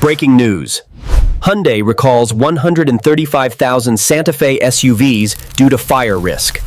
Breaking news. Hyundai recalls 135,000 Santa Fe SUVs due to fire risk.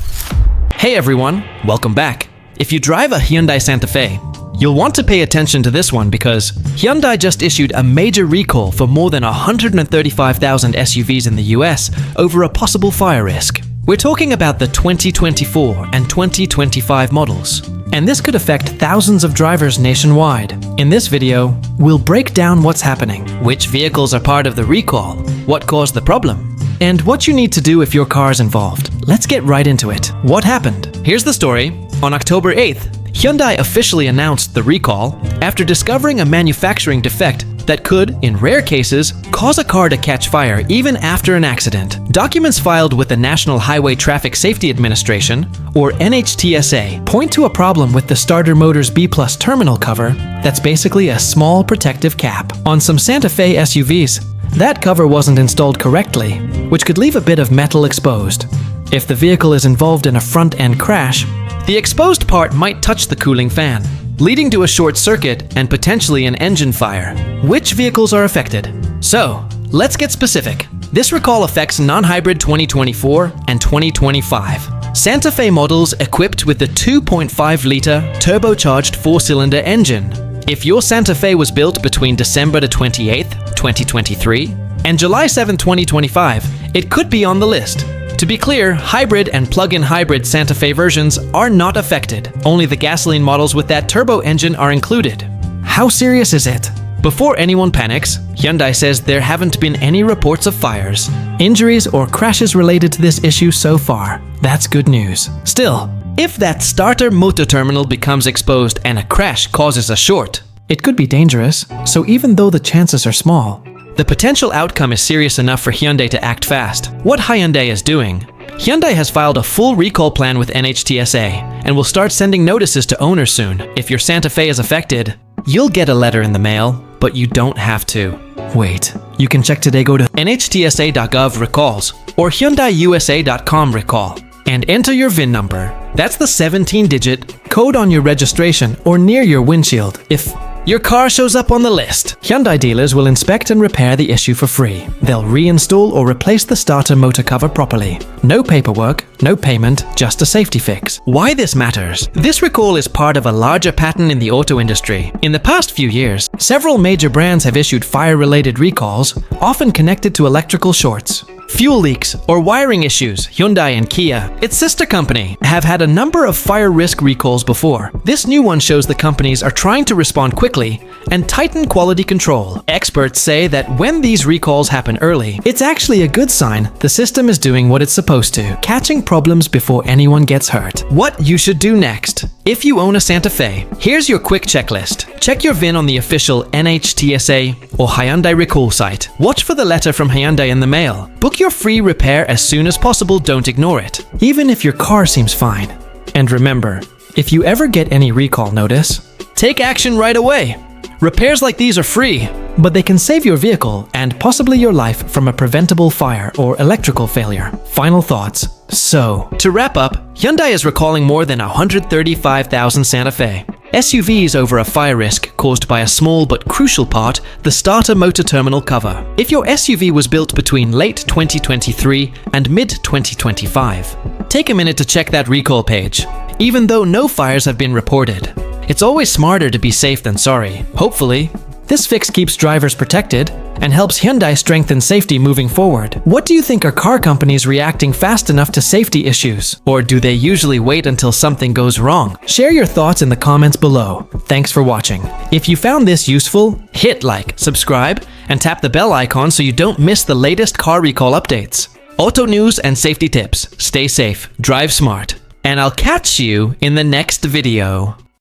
Hey everyone, welcome back. If you drive a Hyundai Santa Fe, you'll want to pay attention to this one because Hyundai just issued a major recall for more than 135,000 SUVs in the US over a possible fire risk. We're talking about the 2024 and 2025 models, and this could affect thousands of drivers nationwide. In this video, we'll break down what's happening, which vehicles are part of the recall, what caused the problem, and what you need to do if your car is involved. Let's get right into it. What happened? Here's the story. On October 8th, Hyundai officially announced the recall after discovering a manufacturing defect that could, in rare cases, cause a car to catch fire even after an accident. Documents filed with the National Highway Traffic Safety Administration, or NHTSA, point to a problem with the starter motor's B+ terminal cover that's basically a small protective cap. On some Santa Fe SUVs, that cover wasn't installed correctly, which could leave a bit of metal exposed. If the vehicle is involved in a front-end crash, the exposed part might touch the cooling fan, leading to a short circuit and potentially an engine fire. Which vehicles are affected? So, let's get specific. This recall affects non-hybrid 2024 and 2025 Santa Fe models equipped with the 2.5-liter turbocharged 4-cylinder engine. If your Santa Fe was built between December 28, 2023 and July 7, 2025, it could be on the list. To be clear, hybrid and plug-in hybrid Santa Fe versions are not affected. Only the gasoline models with that turbo engine are included. How serious is it? Before anyone panics, Hyundai says there haven't been any reports of fires, injuries, or crashes related to this issue so far. That's good news. Still, if that starter motor terminal becomes exposed and a crash causes a short, it could be dangerous, so even though the chances are small, the potential outcome is serious enough for Hyundai to act fast. What Hyundai is doing? Hyundai has filed a full recall plan with NHTSA and will start sending notices to owners soon. If your Santa Fe is affected, you'll get a letter in the mail, but you don't have to. Wait, you can check today. Go to nhtsa.gov recalls or hyundaiusa.com recall and enter your VIN number. That's the 17-digit code on your registration or near your windshield if your car shows up on the list. Hyundai dealers will inspect and repair the issue for free. They'll reinstall or replace the starter motor cover properly. No paperwork, no payment, just a safety fix. Why this matters? This recall is part of a larger pattern in the auto industry. In the past few years, several major brands have issued fire-related recalls, often connected to electrical shorts, fuel leaks, or wiring issues. Hyundai and Kia, its sister company, have had a number of fire risk recalls before. This new one shows the companies are trying to respond quickly and tighten quality control. Experts say that when these recalls happen early, it's actually a good sign the system is doing what it's supposed to, catching problems before anyone gets hurt. What you should do next. If you own a Santa Fe, here's your quick checklist. Check your VIN on the official NHTSA or Hyundai recall site. Watch for the letter from Hyundai in the mail. Book your free repair as soon as possible, don't ignore it, even if your car seems fine. And remember, if you ever get any recall notice, take action right away. Repairs like these are free, but they can save your vehicle and possibly your life from a preventable fire or electrical failure. Final thoughts. So, to wrap up, Hyundai is recalling more than 135,000 Santa Fe SUVs over a fire risk caused by a small but crucial part, the starter motor terminal cover. If your SUV was built between late 2023 and mid-2025, take a minute to check that recall page. Even though no fires have been reported, it's always smarter to be safe than sorry. Hopefully, this fix keeps drivers protected and helps Hyundai strengthen safety moving forward. What do you think? Are car companies reacting fast enough to safety issues? Or do they usually wait until something goes wrong? Share your thoughts in the comments below. Thanks for watching. If you found this useful, hit like, subscribe, and tap the bell icon so you don't miss the latest car recall updates. Auto news and safety tips. Stay safe, drive smart, and I'll catch you in the next video.